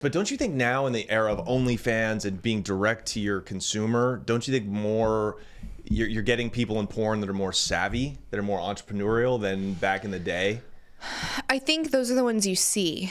But don't you think now in the era of OnlyFans and being direct to your consumer, don't you think more you're getting people in porn that are more savvy, that are more entrepreneurial than back in the day? I think those are the ones you see,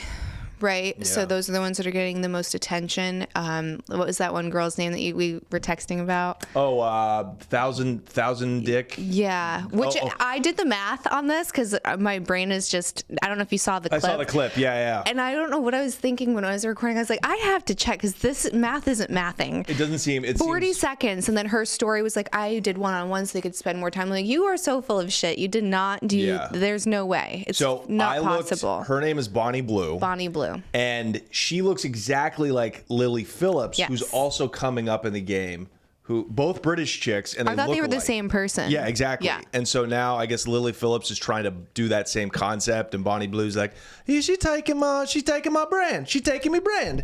right? Yeah. So those are the ones that are getting the most attention. What was that one girl's name that we were texting about? Oh, thousand dick. Yeah, which I did the math on this because my brain is just, I don't know if you saw the clip. I saw the clip, yeah. And I don't know what I was thinking when I was recording. I was like, I have to check because this math isn't mathing. It doesn't seem, 40 seconds. And then her story was like, I did one-on-one so they could spend more time. I'm like, you are so full of shit. You did not do, there's no way. It's not possible. Her name is Bonnie Blue. Bonnie Blue. And she looks exactly like Lily Phillips, who's also coming up in the game, who both British chicks, and I thought they were the same person. Yeah, exactly. Yeah. And so now I guess Lily Phillips is trying to do that same concept, and Bonnie Blue's like, she's taking my brand. She's taking me brand.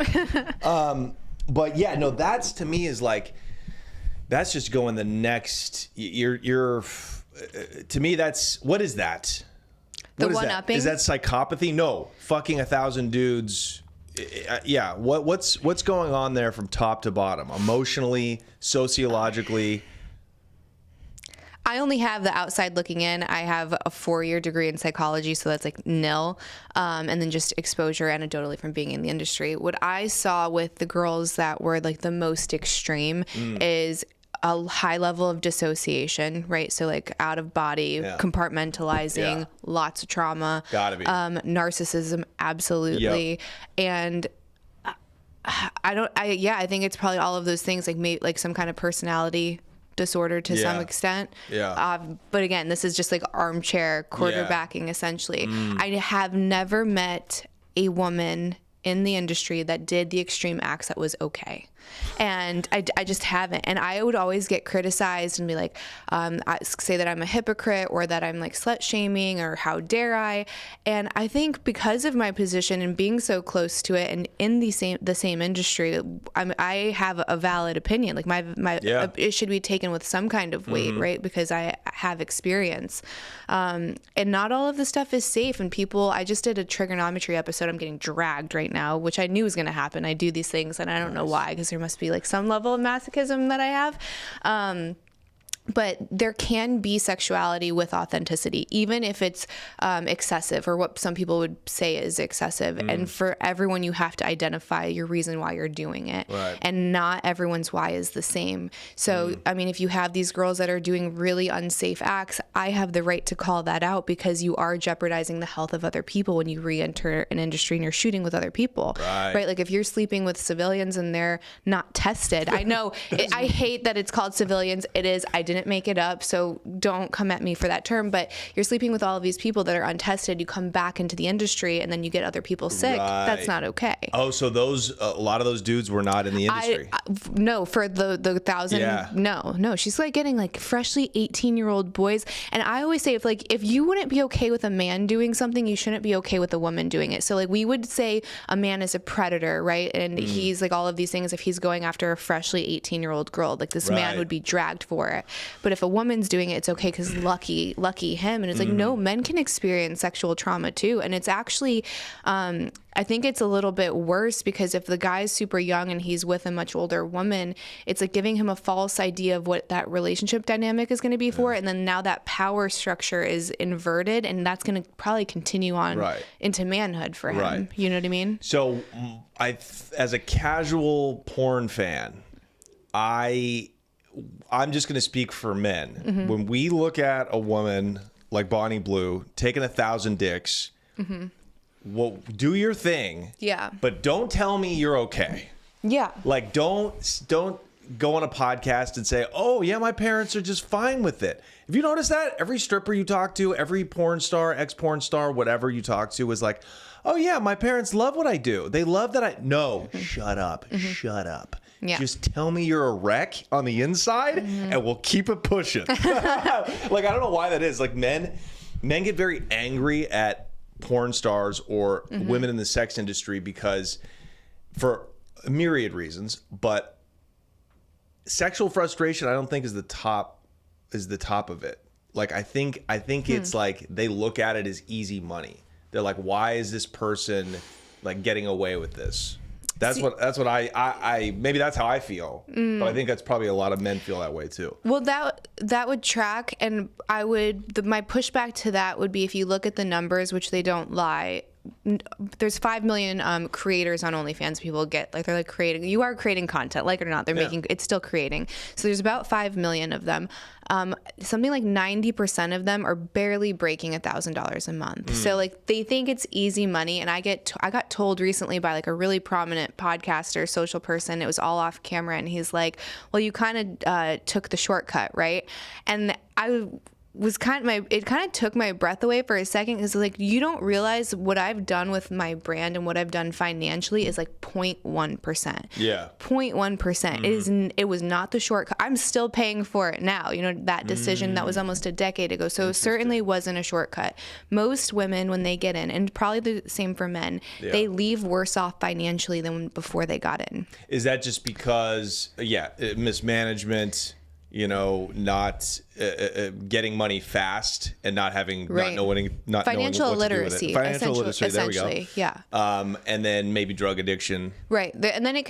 But yeah, no, that's to me is like, that's just going the next. You're to me, that's, what is that? The one-upping? Is that psychopathy? No, fucking 1,000 dudes. Yeah, what's going on there from top to bottom, emotionally, sociologically? I only have the outside looking in. I have a 4-year degree in psychology, so that's like nil. And then just exposure anecdotally from being in the industry. What I saw with the girls that were like the most extreme is a high level of dissociation, right? So like out of body, compartmentalizing, lots of trauma. Gotta be. Narcissism, absolutely. Yep. And I think it's probably all of those things, like maybe like some kind of personality disorder to some extent. Yeah. But again, this is just like armchair quarterbacking essentially. I have never met a woman in the industry that did the extreme acts that was okay. And I just haven't. And I would always get criticized and be like, I say that I'm a hypocrite or that I'm like slut shaming or how dare I. And I think because of my position and being so close to it and in the same industry, I have a valid opinion. Like it should be taken with some kind of weight, right? Because I have experience. And not all of the stuff is safe. And I just did a trigonometry episode. I'm getting dragged right now, which I knew was going to happen. I do these things and I don't know why, because there must be like some level of masochism that I have. But there can be sexuality with authenticity, even if it's excessive or what some people would say is excessive. And for everyone, you have to identify your reason why you're doing it. Right. And not everyone's why is the same. So, I mean, if you have these girls that are doing really unsafe acts, I have the right to call that out because you are jeopardizing the health of other people when you re-enter an industry and you're shooting with other people. Right? Like if you're sleeping with civilians and they're not tested. I know, I hate that it's called civilians. It is. I didn't make it up, so don't come at me for that term, but you're sleeping with all of these people that are untested. You come back into the industry and then you get other people sick. That's not okay. Oh, so a lot of those dudes were not in the industry. No, for the 1,000. No, she's like getting like freshly 18-year-old boys. And I always say if you wouldn't be okay with a man doing something, you shouldn't be okay with a woman doing it. So like we would say a man is a predator, right? And he's like all of these things if he's going after a freshly 18-year-old girl. Like this man would be dragged for it. But if a woman's doing it, it's okay because lucky him. And it's like, no, men can experience sexual trauma too. And it's actually, I think it's a little bit worse because if the guy's super young and he's with a much older woman, it's like giving him a false idea of what that relationship dynamic is going to be for. And then now that power structure is inverted and that's going to probably continue on into manhood for him. You know what I mean? So as a casual porn fan, I'm just going to speak for men. When we look at a woman like Bonnie Blue taking 1,000 dicks, well, do your thing. Yeah. But don't tell me you're okay. Yeah. Like don't go on a podcast and say, "Oh yeah, my parents are just fine with it." If you notice that, every stripper you talk to, every porn star, ex-porn star, whatever you talk to is like, "Oh yeah, my parents love what I do. They love that I." No, shut up. Shut up. Yeah. Just tell me you're a wreck on the inside and we'll keep it pushing. Like, I don't know why that is. Like men get very angry at porn stars or women in the sex industry because for a myriad reasons, but sexual frustration I don't think is the top of it. Like I think it's like they look at it as easy money. They're like, why is this person like getting away with this? That's what I maybe that's how I feel. But I think that's probably a lot of men feel that way too. Well, that would track, and my pushback to that would be, if you look at the numbers, which they don't lie, there's 5 million creators on OnlyFans. People get like, they're like creating, you are creating content, like it or not, they're making, it's still creating. So there's about 5 million of them. Something like 90% of them are barely breaking $1,000 a month. So like, they think it's easy money. And I got told recently by like a really prominent podcaster, social person, it was all off camera, and he's like, well, you kind of took the shortcut, right? And I was it kind of took my breath away for a second, because like, you don't realize what I've done with my brand and what I've done financially is like 0.1%. Yeah. 0.1%. It was not the shortcut. I'm still paying for it now. You know, that decision that was almost a decade ago. So it certainly wasn't a shortcut. Most women, when they get in, and probably the same for men, they leave worse off financially than before they got in. Is that just because, mismanagement, you know, not getting money fast and not having, not knowing financial literacy. Financial literacy, there we go. Yeah. And then maybe drug addiction. Right. And then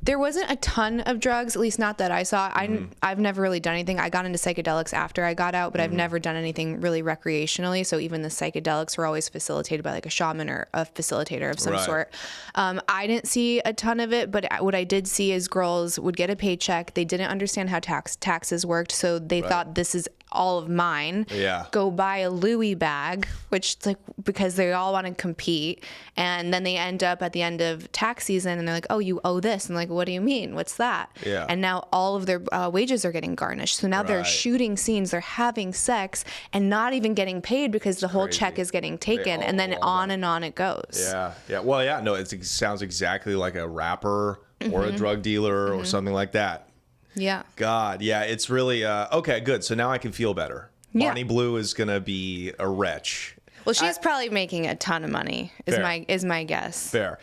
there wasn't a ton of drugs, at least not that I saw. I've never really done anything. I got into psychedelics after I got out, but I've never done anything really recreationally. So even the psychedelics were always facilitated by like a shaman or a facilitator of some sort. I didn't see a ton of it, but what I did see is girls would get a paycheck. They didn't understand how taxes worked, so they thought, this is all of mine. Go buy a Louis bag, which is like, because they all want to compete, and then they end up at the end of tax season and they're like, oh, you owe this, and like, what do you mean, what's that? And now all of their wages are getting garnished, so now they're shooting scenes, they're having sex and not even getting paid because the whole check is getting taken, and then on and on it goes. Well, no, it sounds exactly like a rapper or a drug dealer or something like that. God, it's really okay, good. So now I can feel better. Bonnie Blue is gonna be a wretch. Well, she's probably making a ton of money, is my guess. Fair.